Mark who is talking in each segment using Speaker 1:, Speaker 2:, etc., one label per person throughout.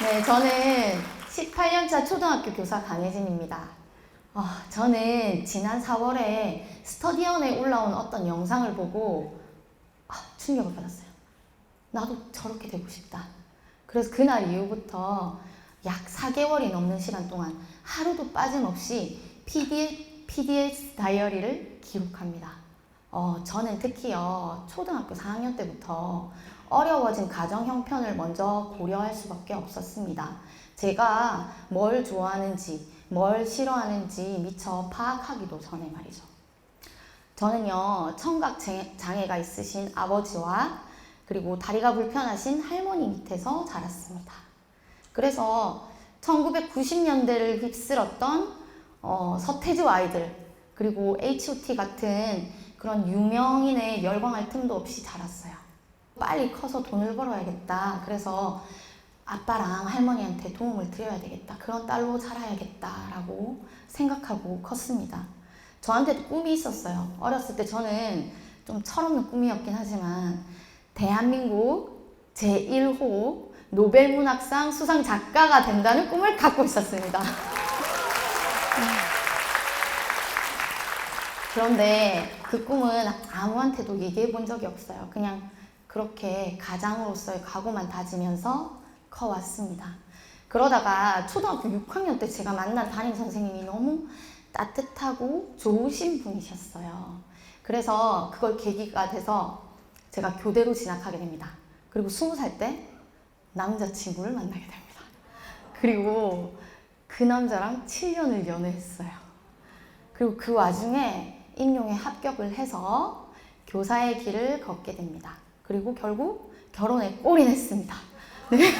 Speaker 1: 네, 저는 18년차 초등학교 교사 강혜진입니다. 저는 지난 4월에 스터디언에 올라온 어떤 영상을 보고 충격을 받았어요. 나도 저렇게 되고 싶다. 그래서 그날 이후부터 약 4개월이 넘는 시간 동안 하루도 빠짐없이 PDS 다이어리를 기록합니다. 저는 특히요, 초등학교 4학년 때부터 어려워진 가정 형편을 먼저 고려할 수밖에 없었습니다. 제가 뭘 좋아하는지, 뭘 싫어하는지 미처 파악하기도 전에 말이죠. 저는요, 청각 장애가 있으신 아버지와 그리고 다리가 불편하신 할머니 밑에서 자랐습니다. 그래서 1990년대를 휩쓸었던 서태지 아이들, 그리고 H.O.T 같은 그런 유명인의 열광할 틈도 없이 자랐어요. 빨리 커서 돈을 벌어야겠다. 그래서 아빠랑 할머니한테 도움을 드려야 되겠다. 그런 딸로 자라야겠다라고 생각하고 컸습니다. 저한테도 꿈이 있었어요. 어렸을 때 저는 좀 철없는 꿈이었긴 하지만 대한민국 제1호 노벨문학상 수상 작가가 된다는 꿈을 갖고 있었습니다. 그런데 그 꿈은 아무한테도 얘기해 본 적이 없어요. 그냥 그렇게 가장으로서의 각오만 다지면서 커왔습니다. 그러다가 초등학교 6학년 때 제가 만난 담임 선생님이 너무 따뜻하고 좋으신 분이셨어요. 그래서 그걸 계기가 돼서 제가 교대로 진학하게 됩니다. 그리고 20살 때 남자친구를 만나게 됩니다. 그리고 그 남자랑 7년을 연애했어요. 그리고 그 와중에 임용에 합격을 해서 교사의 길을 걷게 됩니다. 그리고 결국 결혼에 올인했습니다. 네.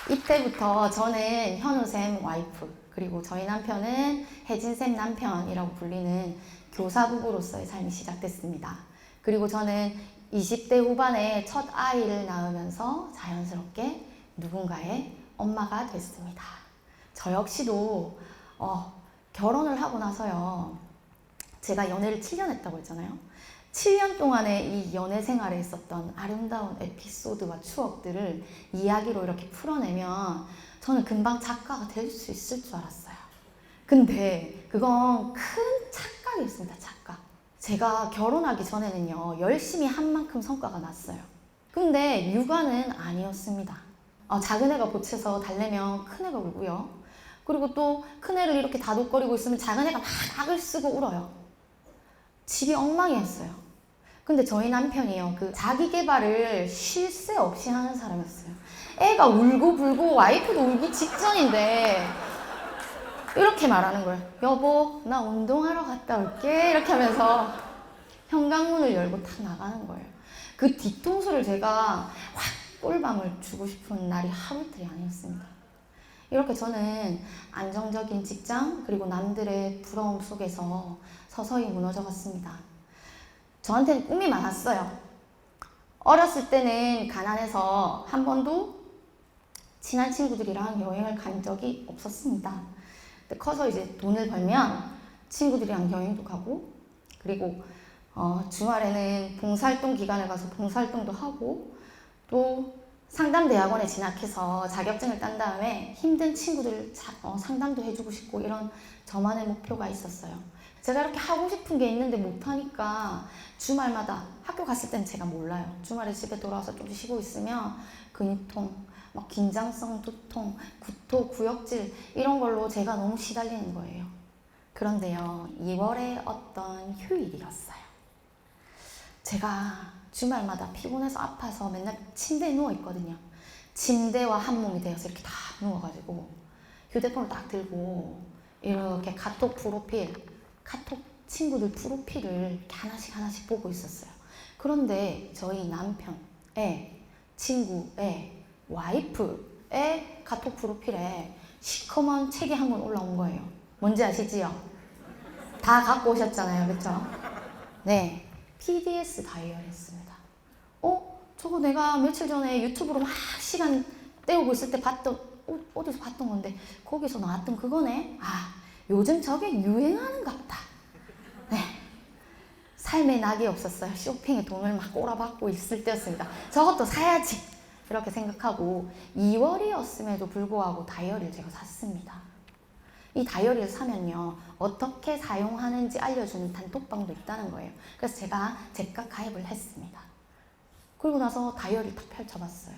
Speaker 1: 이때부터 저는 현우쌤 와이프, 그리고 저희 남편은 혜진쌤 남편이라고 불리는 교사 부부로서의 삶이 시작됐습니다. 그리고 저는 20대 후반에 첫 아이를 낳으면서 자연스럽게 누군가의 엄마가 됐습니다. 저 역시도 결혼을 하고 나서요, 제가 연애를 7년 했다고 했잖아요. 7년 동안의 이 연애 생활에 있었던 아름다운 에피소드와 추억들을 이야기로 이렇게 풀어내면 저는 금방 작가가 될 수 있을 줄 알았어요. 근데 그건 큰 착각이었습니다. 착각. 제가 결혼하기 전에는요, 열심히 한 만큼 성과가 났어요. 근데 육아는 아니었습니다. 작은 애가 보채서 달래면 큰 애가 울고요. 그리고 또 큰 애를 이렇게 다독거리고 있으면 작은 애가 막 악을 쓰고 울어요. 집이 엉망이었어요. 근데 저희 남편이요, 그 자기 개발을 쉴 새 없이 하는 사람이었어요. 애가 울고 불고 와이프도 울기 직전인데 이렇게 말하는 거예요. 여보, 나 운동하러 갔다 올게. 이렇게 하면서 현관문을 열고 탁 나가는 거예요. 그 뒤통수를 제가 확 꿀밤을 주고 싶은 날이 하루 이틀이 아니었습니다. 이렇게 저는 안정적인 직장, 그리고 남들의 부러움 속에서 서서히 무너져 갔습니다. 저한테는 꿈이 많았어요. 어렸을 때는 가난해서 한 번도 친한 친구들이랑 여행을 간 적이 없었습니다. 근데 커서 이제 돈을 벌면 친구들이랑 여행도 가고, 그리고 주말에는 봉사활동 기간에 가서 봉사활동도 하고, 또 상담대학원에 진학해서 자격증을 딴 다음에 힘든 친구들 상담도 해주고 싶고, 이런 저만의 목표가 있었어요. 제가 이렇게 하고 싶은 게 있는데 못하니까 주말마다, 학교 갔을 땐 제가 몰라요. 주말에 집에 돌아와서 좀 쉬고 있으면 근육통, 막 긴장성 두통, 구토, 구역질 이런 걸로 제가 너무 시달리는 거예요. 그런데요, 2월에 어떤 휴일이었어요. 제가 주말마다 피곤해서 아파서 맨날 침대에 누워있거든요. 침대와 한 몸이 되어서 이렇게 다 누워가지고 휴대폰을 딱 들고 이렇게 카톡 친구들 프로필을 이렇게 하나씩 보고 있었어요. 그런데 저희 남편의 친구의 와이프의 카톡 프로필에 시커먼 책이 한 권 올라온 거예요. 뭔지 아시지요? 다 갖고 오셨잖아요. 그쵸? 네. PDS 다이어리였습니다. 저거 내가 며칠 전에 유튜브로 막 시간 때우고 있을 때 어디서 봤던 건데 거기서 나왔던 그거네? 요즘 저게 유행하는갑다. 네. 삶에 낙이 없었어요. 쇼핑에 돈을 막 꼬라박고 있을 때였습니다. 저것도 사야지 이렇게 생각하고 2월이었음에도 불구하고 다이어리를 제가 샀습니다. 이 다이어리를 사면요, 어떻게 사용하는지 알려주는 단톡방도 있다는 거예요. 그래서 제가 제가 가입을 했습니다. 그리고 나서 다이어리 딱 펼쳐봤어요.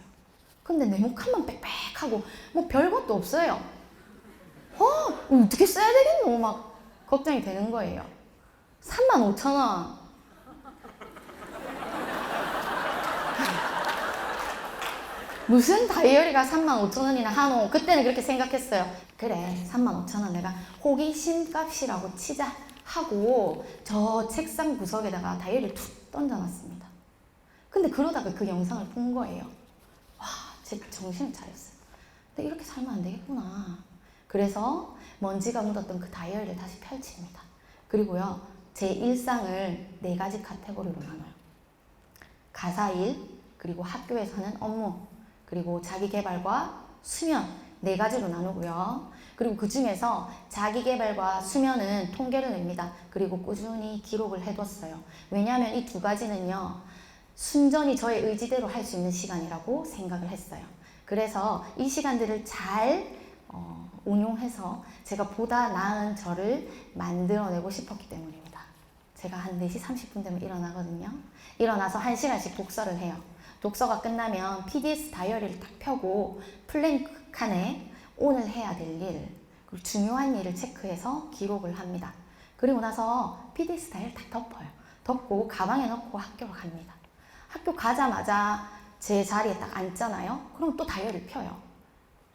Speaker 1: 근데 네모칸만 빽빽하고 뭐 별것도 없어요. 어떻게 써야 되겠노? 막 걱정이 되는 거예요. 35,000원. 무슨 다이어리가 35,000원이나 하노? 그때는 그렇게 생각했어요. 그래, 35,000원 내가 호기심 값이라고 치자 하고 저 책상 구석에다가 다이어리를 툭 던져놨습니다. 근데 그러다가 그 영상을 본 거예요. 와, 제 정신을 차렸어요. 근데 이렇게 살면 안 되겠구나. 그래서 먼지가 묻었던 그 다이어리를 다시 펼칩니다. 그리고요, 제 일상을 4가지 카테고리로 나눠요. 가사일, 그리고 학교에서 하는 업무, 그리고 자기계발과 수면 4가지로 나누고요. 그리고 그 중에서 자기계발과 수면은 통계를 냅니다. 그리고 꾸준히 기록을 해뒀어요. 왜냐하면 이 2가지는요, 순전히 저의 의지대로 할 수 있는 시간이라고 생각을 했어요. 그래서 이 시간들을 잘 운용해서 제가 보다 나은 저를 만들어내고 싶었기 때문입니다. 제가 한 4시 30분 되면 일어나거든요. 일어나서 1시간씩 독서를 해요. 독서가 끝나면 PDS 다이어리를 딱 펴고 플랜 칸에 오늘 해야 될 일, 그리고 중요한 일을 체크해서 기록을 합니다. 그리고 나서 PDS 다이어리를 딱 덮어요. 덮고 가방에 넣고 학교로 갑니다. 학교 가자마자 제 자리에 딱 앉잖아요. 그럼 또 다이어리를 펴요.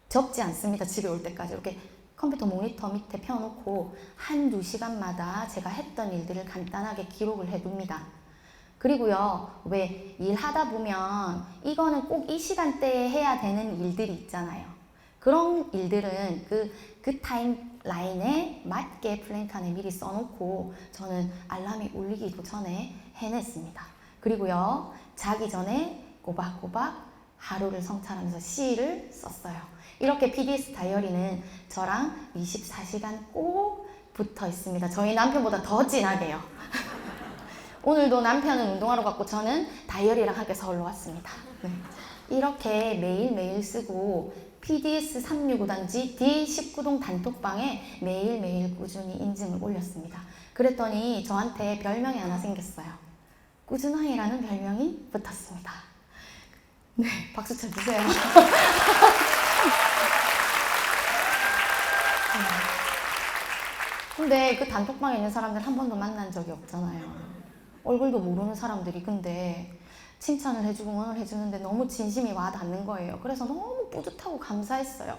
Speaker 1: 접지 않습니다. 집에 올 때까지 이렇게 컴퓨터 모니터 밑에 펴놓고 한두 시간마다 제가 했던 일들을 간단하게 기록을 해둡니다. 그리고 왜 일하다 보면 이거는 꼭 이 시간대에 해야 되는 일들이 있잖아요. 그런 일들은 그 타임라인에 맞게 플랜칸에 미리 써놓고 저는 알람이 울리기 전에 해냈습니다. 그리고요, 자기 전에 꼬박꼬박 하루를 성찰하면서 시를 썼어요. 이렇게 PDS 다이어리는 저랑 24시간 꼭 붙어 있습니다. 저희 남편보다 더 진하게요. 오늘도 남편은 운동하러 갔고 저는 다이어리랑 함께 서울로 왔습니다. 네. 이렇게 매일매일 쓰고 PDS 365단지 D19동 단톡방에 매일매일 꾸준히 인증을 올렸습니다. 그랬더니 저한테 별명이 하나 생겼어요. 꾸준하이라는 별명이 붙었습니다. 네, 박수 쳐주세요. 근데 그 단톡방에 있는 사람들 한 번도 만난 적이 없잖아요. 얼굴도 모르는 사람들이 근데 칭찬을 해주고 응원을 해주는데 너무 진심이 와닿는 거예요. 그래서 너무 뿌듯하고 감사했어요.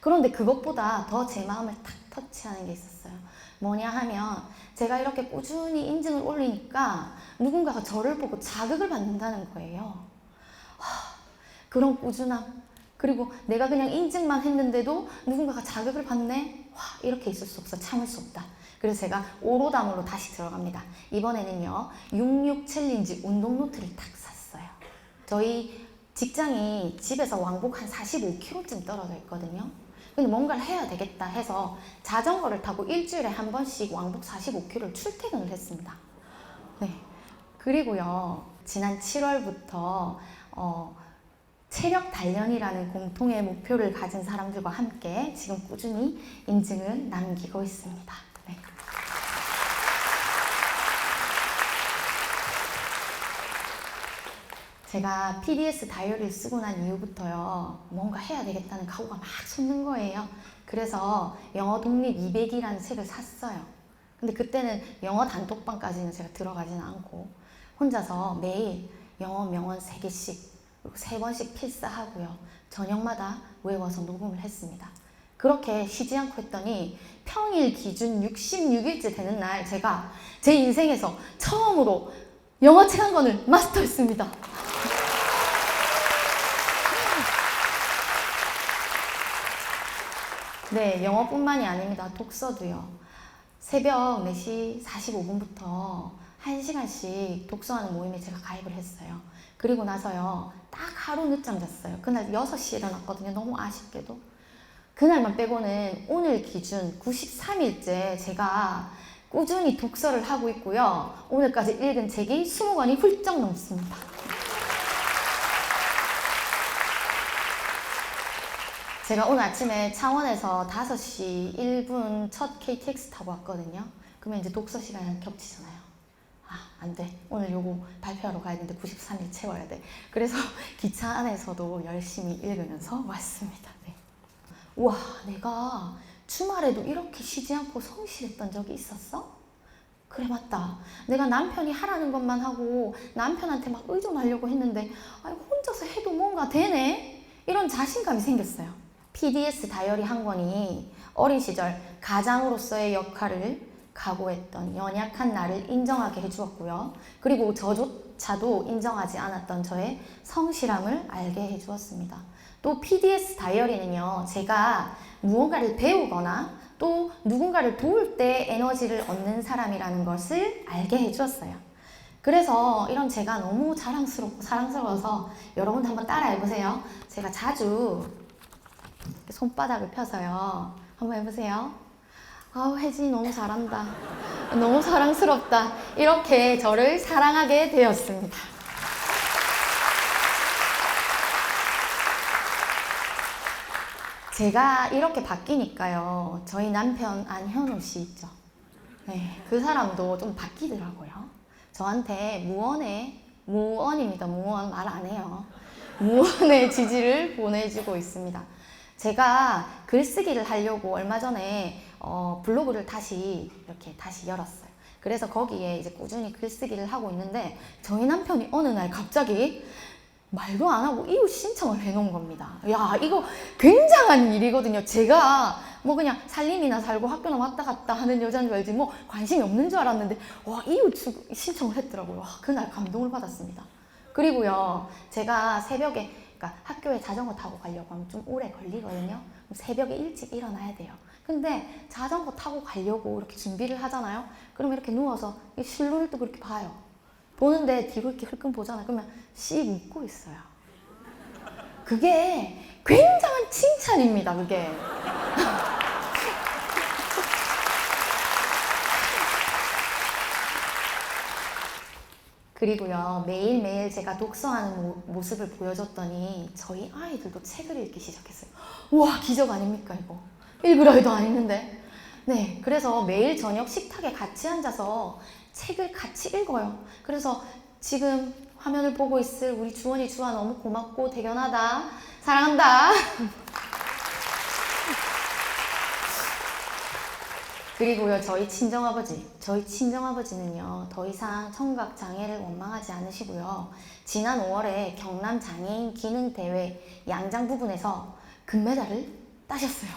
Speaker 1: 그런데 그것보다 더 제 마음을 탁 터치하는 게 있었어요. 뭐냐 하면 제가 이렇게 꾸준히 인증을 올리니까 누군가가 저를 보고 자극을 받는다는 거예요. 그런 꾸준함, 그리고 내가 그냥 인증만 했는데도 누군가가 자극을 받네? 와, 이렇게 있을 수 없어. 참을 수 없다. 그래서 제가 오로담으로 다시 들어갑니다. 이번에는요, 66 챌린지 운동 노트를 딱 샀어요. 저희 직장이 집에서 왕복 한 45km쯤 떨어져 있거든요. 근데 뭔가를 해야 되겠다 해서 자전거를 타고 일주일에 한 번씩 왕복 45km를 출퇴근을 했습니다. 네. 그리고요, 지난 7월부터 체력 단련이라는 공통의 목표를 가진 사람들과 함께 지금 꾸준히 인증을 남기고 있습니다. 네. 제가 PDS 다이어리를 쓰고 난 이후부터요, 뭔가 해야 되겠다는 각오가 막 솟는 거예요. 그래서 영어 독립 200이라는 책을 샀어요. 근데 그때는 영어 단톡방까지는 제가 들어가지는 않고 혼자서 매일 영어 명언 3개씩 그리고 3번씩 필사하고요. 저녁마다 외워서 녹음을 했습니다. 그렇게 쉬지 않고 했더니 평일 기준 66일째 되는 날 제가 제 인생에서 처음으로 영어책 한 권을 마스터했습니다. 네, 영어뿐만이 아닙니다. 독서도요. 새벽 4시 45분부터 1시간씩 독서하는 모임에 제가 가입을 했어요. 그리고 나서요, 딱 하루 늦잠 잤어요. 그날 6시에 일어났거든요. 너무 아쉽게도. 그날만 빼고는 오늘 기준 93일째 제가 꾸준히 독서를 하고 있고요. 오늘까지 읽은 책이 20권이 훌쩍 넘습니다. 제가 오늘 아침에 창원에서 5시 1분 첫 KTX 타고 왔거든요. 그러면 이제 독서 시간이랑 겹치잖아요. 아, 안 돼. 오늘 요거 발표하러 가야 되는데 93일 채워야 돼. 그래서 기차 안에서도 열심히 읽으면서 왔습니다. 네. 우와, 내가 주말에도 이렇게 쉬지 않고 성실했던 적이 있었어? 그래, 맞다. 내가 남편이 하라는 것만 하고 남편한테 막 의존하려고 했는데 아니, 혼자서 해도 뭔가 되네? 이런 자신감이 생겼어요. PDS 다이어리 한 권이 어린 시절 가장으로서의 역할을 각오했던 연약한 나를 인정하게 해주었고요. 그리고 저조차도 인정하지 않았던 저의 성실함을 알게 해주었습니다. 또 PDS 다이어리는요, 제가 무언가를 배우거나 또 누군가를 도울 때 에너지를 얻는 사람이라는 것을 알게 해주었어요. 그래서 이런 제가 너무 자랑스럽고 사랑스러워서 여러분도 한번 따라 해보세요. 제가 자주 손바닥을 펴서요. 한번 해보세요. 아우, 혜진이 너무 잘한다. 너무 사랑스럽다. 이렇게 저를 사랑하게 되었습니다. 제가 이렇게 바뀌니까요. 저희 남편 안현우 씨 있죠. 네, 그 사람도 좀 바뀌더라고요. 저한테 무언입니다. 무언 말 안 해요. 무언의 지지를 보내주고 있습니다. 제가 글쓰기를 하려고 얼마 전에 블로그를 다시 열었어요. 그래서 거기에 이제 꾸준히 글쓰기를 하고 있는데 저희 남편이 어느 날 갑자기 말도 안 하고 이웃 신청을 해놓은 겁니다. 야, 이거 굉장한 일이거든요. 제가 뭐 그냥 살림이나 살고 학교나 왔다 갔다 하는 여자인 줄 알지 뭐 관심이 없는 줄 알았는데 와, 이웃 신청을 했더라고요. 와, 그날 감동을 받았습니다. 그리고요, 제가 새벽에 그러니까 학교에 자전거 타고 가려고 하면 좀 오래 걸리거든요. 새벽에 일찍 일어나야 돼요. 근데 자전거 타고 가려고 이렇게 준비를 하잖아요. 그러면 이렇게 누워서 실눈을 뜨고 이렇게 봐요. 보는데 뒤로 이렇게 흘끔 보잖아요. 그러면 씩 웃고 있어요. 그게 굉장한 칭찬입니다, 그게. 그리고요, 매일매일 제가 독서하는 모습을 보여줬더니 저희 아이들도 책을 읽기 시작했어요. 우와, 기적 아닙니까, 이거? 읽으려 해도 안 읽는데. 네, 그래서 매일 저녁 식탁에 같이 앉아서 책을 같이 읽어요. 그래서 지금 화면을 보고 있을 우리 주원이 주아 너무 고맙고 대견하다. 사랑한다. 그리고요, 저희 친정아버지는요, 더 이상 청각 장애를 원망하지 않으시고요. 지난 5월에 경남 장애인 기능 대회 양장 부분에서 금메달을 따셨어요.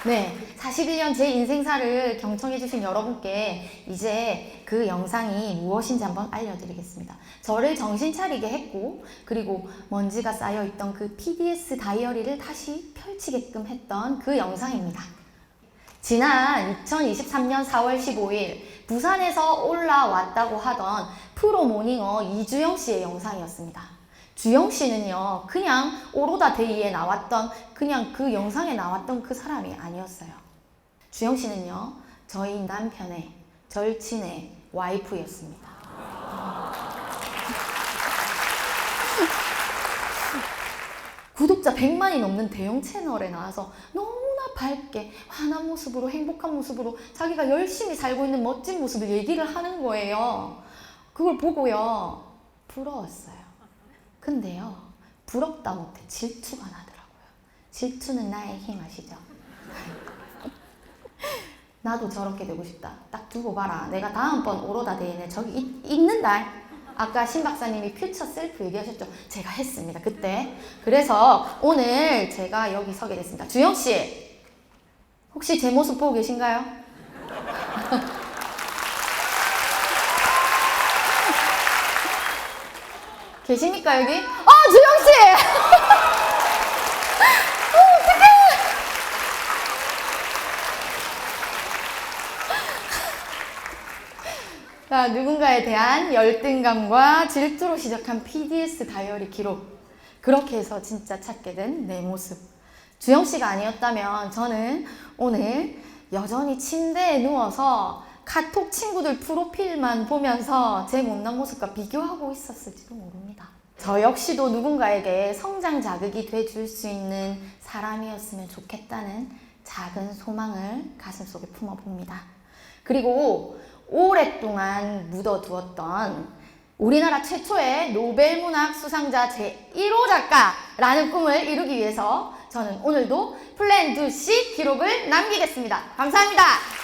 Speaker 1: 네, 41년 제 인생사를 경청해주신 여러분께 이제 그 영상이 무엇인지 한번 알려드리겠습니다. 저를 정신 차리게 했고, 그리고 먼지가 쌓여있던 그 PDS 다이어리를 다시 펼치게끔 했던 그 영상입니다. 지난 2023년 4월 15일 부산에서 올라왔다고 하던 프로모닝어 이주영 씨의 영상이었습니다. 주영 씨는요, 그냥 오로다 데이에 나왔던 그냥 그 영상에 나왔던 그 사람이 아니었어요. 주영 씨는요, 저희 남편의 절친의 와이프였습니다. 구독자 100만이 넘는 대형 채널에 나와서 너무나 밝게 환한 모습으로 행복한 모습으로 자기가 열심히 살고 있는 멋진 모습을 얘기를 하는 거예요. 그걸 보고요, 부러웠어요. 근데요, 부럽다 못해 질투가 나더라고요. 질투는 나의 힘 아시죠? 나도 저렇게 되고 싶다. 딱 두고 봐라. 내가 다음번 오로다 데이에 저기 읽는다. 아까 신 박사님이 퓨처 셀프 얘기하셨죠? 제가 했습니다, 그때. 그래서 오늘 제가 여기 서게 됐습니다. 주영씨, 혹시 제 모습 보고 계신가요? 계십니까, 여기? 주영씨! 어떡해! 자, 누군가에 대한 열등감과 질투로 시작한 PDS 다이어리 기록. 그렇게 해서 진짜 찾게 된 내 모습. 주영 씨가 아니었다면 저는 오늘 여전히 침대에 누워서 카톡 친구들 프로필만 보면서 제 못난 모습과 비교하고 있었을지도 모릅니다. 저 역시도 누군가에게 성장 자극이 돼줄 수 있는 사람이었으면 좋겠다는 작은 소망을 가슴속에 품어봅니다. 그리고 오랫동안 묻어두었던 우리나라 최초의 노벨문학 수상자 제1호 작가라는 꿈을 이루기 위해서 저는 오늘도 플랜2C 기록을 남기겠습니다. 감사합니다.